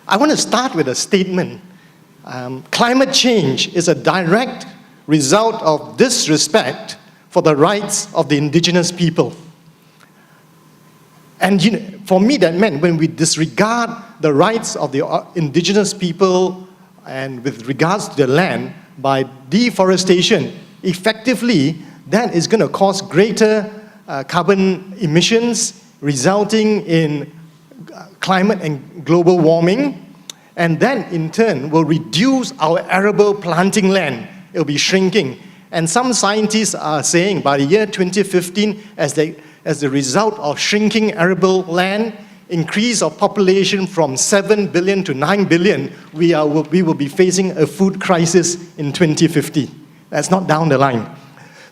I want to start with a statement. Climate change is a direct result of disrespect for the rights of the indigenous people. And for me, that meant when we disregard the rights of the indigenous people and with regards to the land by deforestation, effectively, that is going to cause greater carbon emissions, resulting in climate and global warming, and that in turn will reduce our arable planting land. It will be shrinking. And some scientists are saying by the year 2015, as the result of shrinking arable land, increase of population from 7 billion to 9 billion, we will be facing a food crisis in 2050. That's not down the line.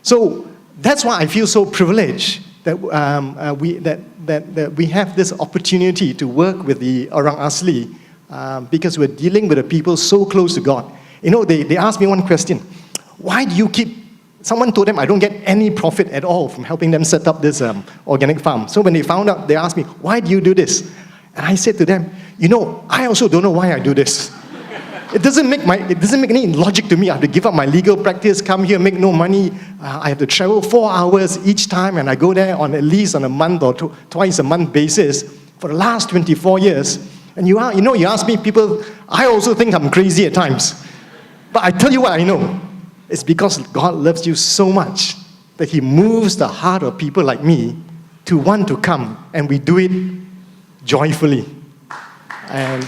So that's why I feel so privileged that we have this opportunity to work with the Orang Asli because we're dealing with the people so close to God. They asked me one question. Why do you someone told them I don't get any profit at all from helping them set up this organic farm. So when they found out, they asked me, why do you do this? And I said to them, I also don't know why I do this. It doesn't make any logic to me. I have to give up my legal practice, come here, make no money. I have to travel 4 hours each time, and I go there on at least on a month or twice a month basis for the last 24 years. And you ask me, people, I also think I'm crazy at times. But I tell you what I know. It's because God loves you so much that He moves the heart of people like me to want to come, and we do it joyfully. And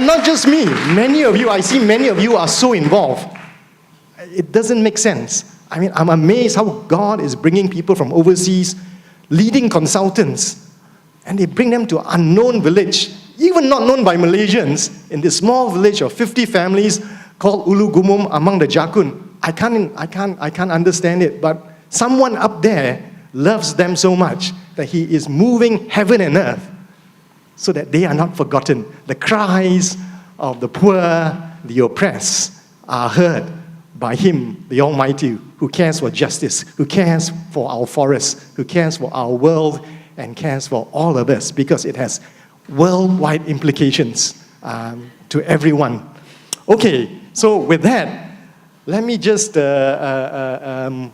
not just me, I see many of you are so involved. It doesn't make sense. I mean, I'm amazed how God is bringing people from overseas, leading consultants, and they bring them to an unknown village, even not known by Malaysians, in this small village of 50 families called Ulu Gumum among the Jakun. I can't understand it, but someone up there loves them so much that He is moving heaven and earth so that they are not forgotten. The cries of the poor, the oppressed are heard by Him, the Almighty, who cares for justice, who cares for our forests, who cares for our world, and cares for all of us, because it has worldwide implications to everyone. Okay, so with that, let me just, where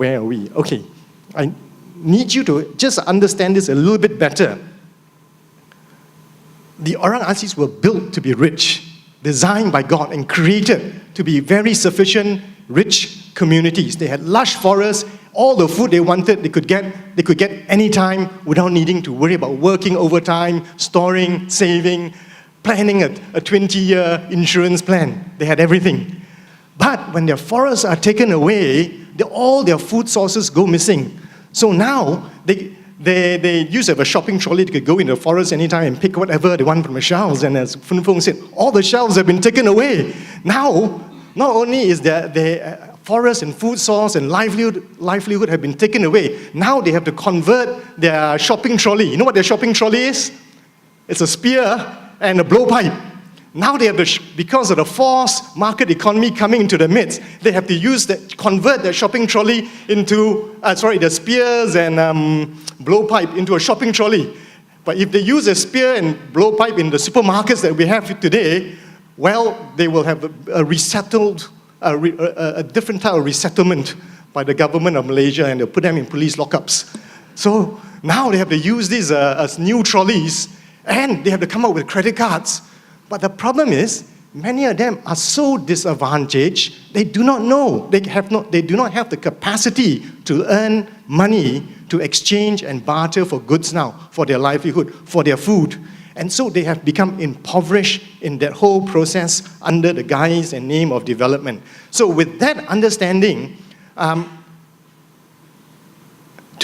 are we? Okay, I need you to just understand this a little bit better. The Orang Aslis were built to be rich, designed by God and created to be very sufficient, rich communities. They had lush forests, all the food they wanted, they could get anytime without needing to worry about working overtime, storing, saving, planning a 20-year insurance plan. They had everything. But when their forests are taken away, all their food sources go missing. So now they used to have a shopping trolley. They could go in the forest anytime and pick whatever they want from the shelves. And as Fun Fung said, all the shelves have been taken away. Now, not only is their forest and food source and livelihood have been taken away, now they have to convert their shopping trolley. You know what their shopping trolley is? It's a spear and a blowpipe. Now they have because of the forced market economy coming into the midst, they have to convert their shopping trolley into, the spears and blowpipe into a shopping trolley. But if they use a spear and blowpipe in the supermarkets that we have today, well, they will have a different type of resettlement by the government of Malaysia, and they'll put them in police lockups. So now they have to use these as new trolleys, and they have to come up with credit cards. But the problem is, many of them are so disadvantaged, they do not know, they do not have the capacity to earn money to exchange and barter for goods now, for their livelihood, for their food. And so they have become impoverished in that whole process under the guise and name of development. So with that understanding, to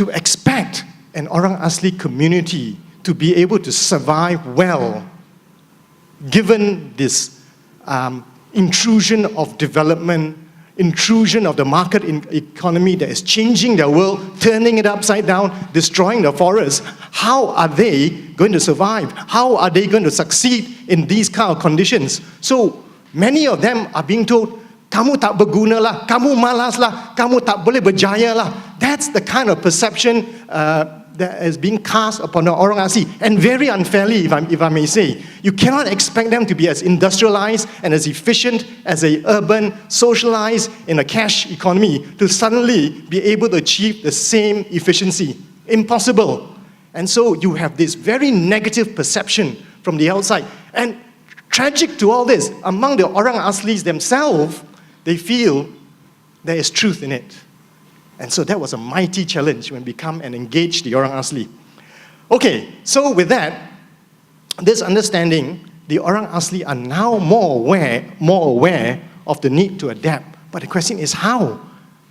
expect an Orang Asli community to be able to survive well, given this intrusion of development, intrusion of the market economy that is changing their world, turning it upside down, destroying the forests, how are they going to survive? How are they going to succeed in these kind of conditions? So many of them are being told, kamu tak berguna lah, kamu malas lah, kamu tak boleh berjaya lah. That's the kind of perception that is being cast upon the Orang Asli, and very unfairly, if I may say. You cannot expect them to be as industrialized and as efficient as a urban, socialized in a cash economy to suddenly be able to achieve the same efficiency. Impossible. And so you have this very negative perception from the outside. And tragic to all this, among the Orang Aslis themselves, they feel there is truth in it. And so that was a mighty challenge when we come and engage the Orang Asli. Okay, so with that, this understanding, the Orang Asli are now more aware of the need to adapt. But the question is how?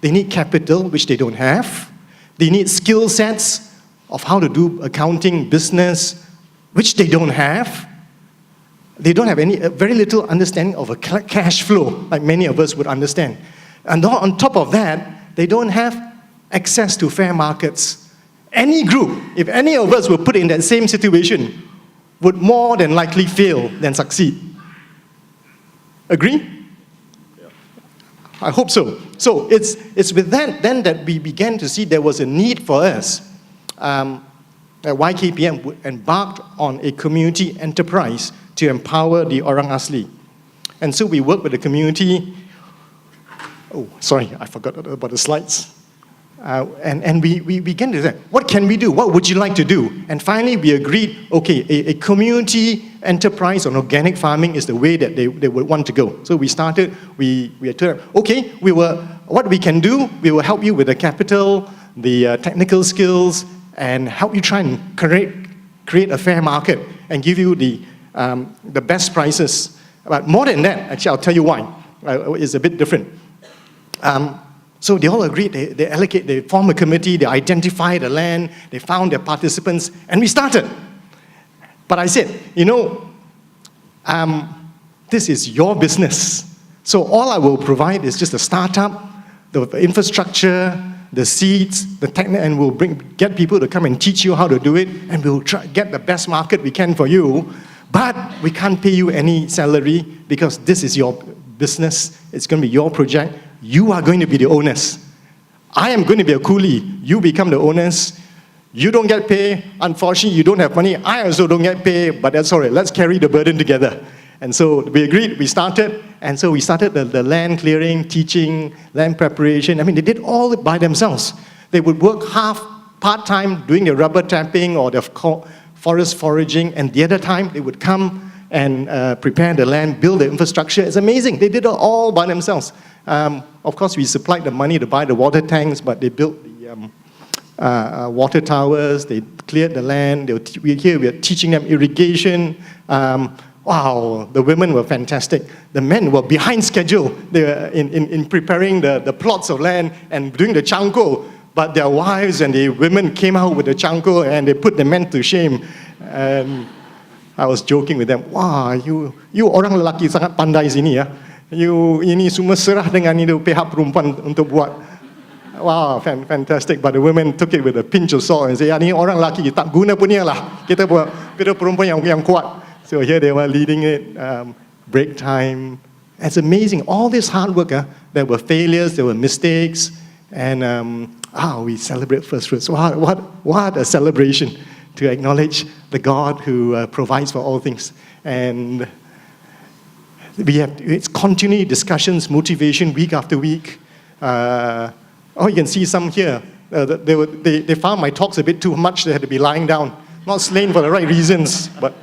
They need capital, which they don't have. They need skill sets of how to do accounting, business, which they don't have. They don't have very little understanding of a cash flow, like many of us would understand. And on top of that, they don't have access to fair markets. Any group, if any of us were put in that same situation, would more than likely fail than succeed. Agree? Yeah. I hope so. So it's with that then that we began to see there was a need for us. That YKPM embarked on a community enterprise to empower the Orang Asli. And so we worked with the community. Oh, sorry, I forgot about the slides. And we began to say, what can we do? What would you like to do? And finally, we agreed, okay, a community enterprise on organic farming is the way that they would want to go. So we started, we told them, okay, what we can do, we will help you with the capital, the technical skills, and help you try and create a fair market and give you the best prices. But more than that, actually, I'll tell you why. It's a bit different. So they all agreed, they form a committee, they identify the land, they found their participants, and we started. But I said, this is your business. So all I will provide is just a startup, the infrastructure, the seeds, the technique, and we'll get people to come and teach you how to do it, and we'll try get the best market we can for you. But we can't pay you any salary because this is your business. It's going to be your project. You are going to be the owners. I am going to be a coolie. You become the owners. You don't get paid. Unfortunately, you don't have money. I also don't get paid, but that's all right. Let's carry the burden together. And so we agreed, we started, and so we started the land clearing, teaching, land preparation. I mean, they did all it by themselves. They would work part-time doing the rubber tapping or the forest foraging, and the other time they would come and prepare the land, build the infrastructure. It's amazing. They did it all by themselves. Of course, we supplied the money to buy the water tanks, but they built the water towers, they cleared the land. We are teaching them irrigation. Wow, the women were fantastic. The men were behind schedule. They were in preparing the plots of land and doing the changko. But their wives and the women came out with the changko and they put the men to shame. And I was joking with them, wah, you orang lelaki sangat pandai sini ya. Ini semua serah dengan itu pihak perempuan untuk buat. Wow, fantastic. But the women took it with a pinch of salt and said, ini orang lelaki tak guna punya lah. Kita perempuan yang kuat. So here they were leading it, break time. It's amazing. All this hard work, there were failures, there were mistakes, and we celebrate first fruits. What a celebration to acknowledge the God who provides for all things. And it's continuing discussions, motivation, week after week. You can see some here. They found my talks a bit too much. They had to be lying down. Not slain for the right reasons, but...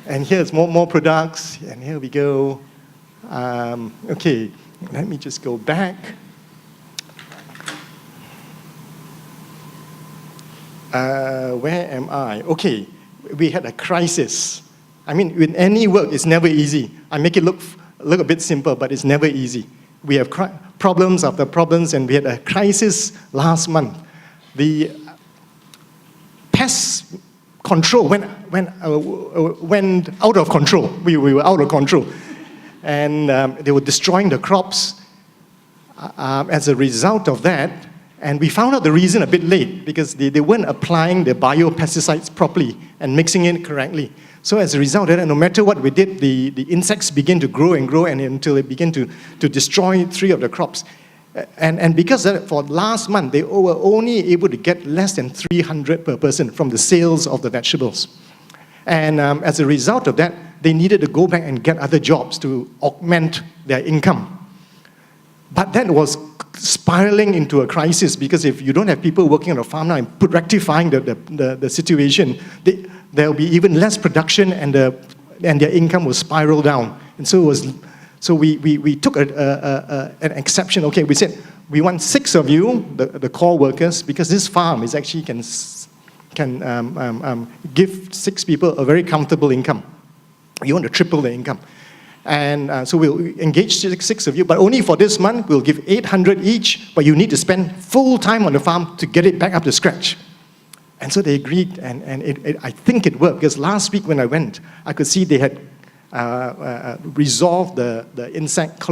And here's more products, and here we go. Okay, let me just go back. Where am I? Okay, we had a crisis. I mean, with any work, it's never easy. I make it look a bit simple, but it's never easy. We have problems after problems, and we had a crisis last month. The pest control went out of control. We were out of control. And they were destroying the crops as a result of that. And we found out the reason a bit late because they weren't applying the biopesticides properly and mixing it correctly. So as a result of that, no matter what we did, the insects began to grow and grow and until it began to destroy 3 of the crops. And because for last month, they were only able to get less than 300 per person from the sales of the vegetables. And as a result of that, they needed to go back and get other jobs to augment their income. But that was spiraling into a crisis, because if you don't have people working on a farm now and rectifying the situation, there will be even less production, and their income will spiral down. And so we took an exception. Okay, we said we want 6 of you, the core workers, because this farm is actually can give 6 people a very comfortable income. You want to triple the income. And so we'll engage 6 of you, but only for this month. We'll give 800 each, but you need to spend full time on the farm to get it back up to scratch. And so they agreed, and I think it worked, because last week when I went, I could see they had resolved the insect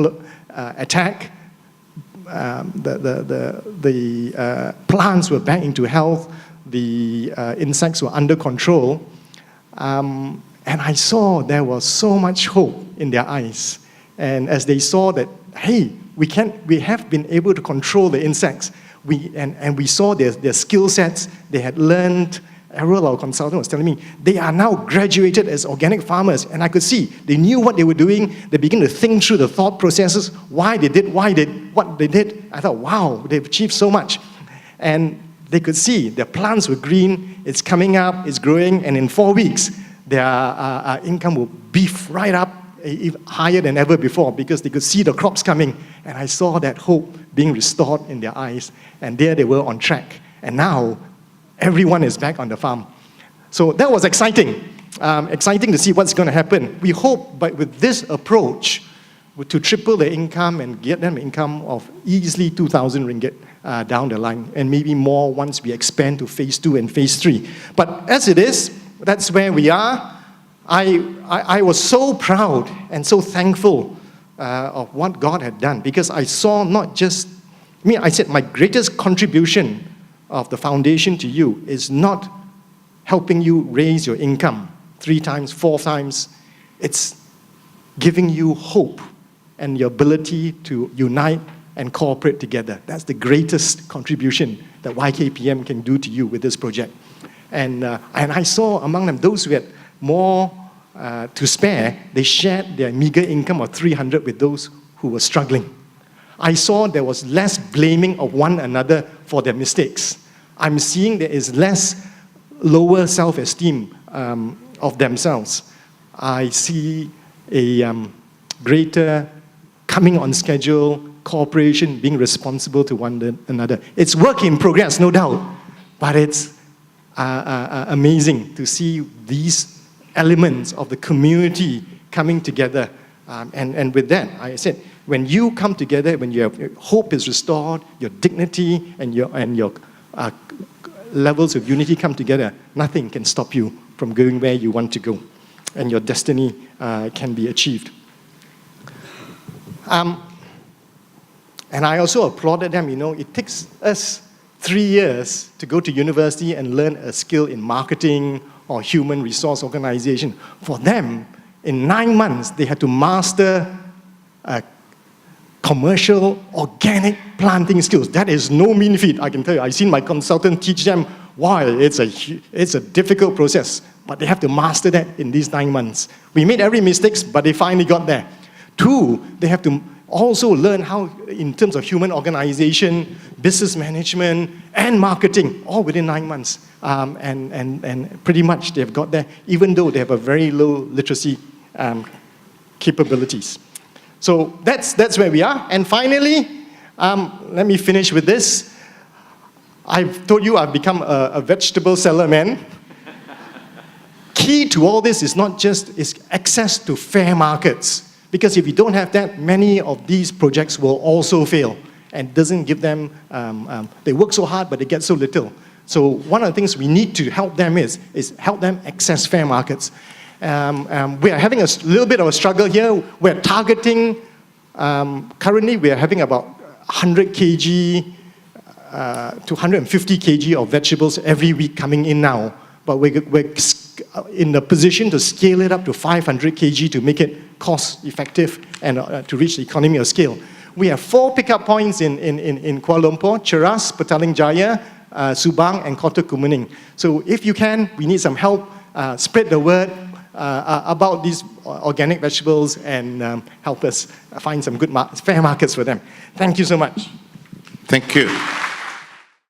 attack. The plants were back into health. The insects were under control. And I saw there was so much hope in their eyes. And as they saw that, hey, we have been able to control the insects. And we saw their skill sets. They had learned. Errol, our consultant, was telling me, they are now graduated as organic farmers. And I could see they knew what they were doing. They began to think through the thought processes, why they did what they did. I thought, wow, they've achieved so much. And they could see their plants were green, it's coming up, it's growing, and in 4 weeks, their income will beef right up, higher than ever before, because they could see the crops coming. And I saw that hope being restored in their eyes, and there they were on track. And now, everyone is back on the farm. So that was exciting. Exciting to see what's going to happen. We hope, but with this approach, to triple the income and get them income of easily 2,000 ringgit down the line, and maybe more once we expand to phase 2 and phase 3. But as it is, that's where we are. I was so proud and so thankful of what God had done, because I saw not just, I said my greatest contribution of the foundation to you is not helping you raise your income 3 times, 4 times. It's giving you hope and your ability to unite and cooperate together. That's the greatest contribution that YKPM can do to you with this project. And I saw among them those who had more to spare. They shared their meager income of 300 with those who were struggling. I saw there was less blaming of one another for their mistakes. I'm seeing there is less lower self-esteem of themselves. I see a greater coming on schedule, cooperation, being responsible to one another. It's work in progress, no doubt, but it's amazing to see these elements of the community coming together. And with that, I said, when you come together, when your hope is restored, your dignity and your levels of unity come together, nothing can stop you from going where you want to go, and your destiny can be achieved. And I also applauded them. It takes us 3 years to go to university and learn a skill in marketing or human resource organization. For them, in 9 months, they had to master commercial organic planting skills. That is no mean feat, I can tell you. I've seen my consultant teach them why it's a difficult process, but they have to master that in these 9 months. We made every mistake, but they finally got there. 2, they have to also learn how, in terms of human organization, business management, and marketing, all within 9 months. And pretty much they've got there, even though they have a very low literacy capabilities. So that's where we are. And finally, let me finish with this. I've told you I've become a vegetable seller man. Key to all this is not just access to fair markets. Because if you don't have that, many of these projects will also fail, and doesn't give them, they work so hard, but they get so little. So one of the things we need to help them is help them access fair markets. We are having a little bit of a struggle here. We're targeting, currently we're having about 100 kg to 150 kg of vegetables every week coming in now. But we're in the position to scale it up to 500 kg to make it cost effective and to reach the economy of scale. We have 4 pickup points in Kuala Lumpur: Cheras, Petaling Jaya, Subang, and Kota Kemuning. So if you can, we need some help. Spread the word about these organic vegetables and help us find some good fair markets for them. Thank you so much. Thank you.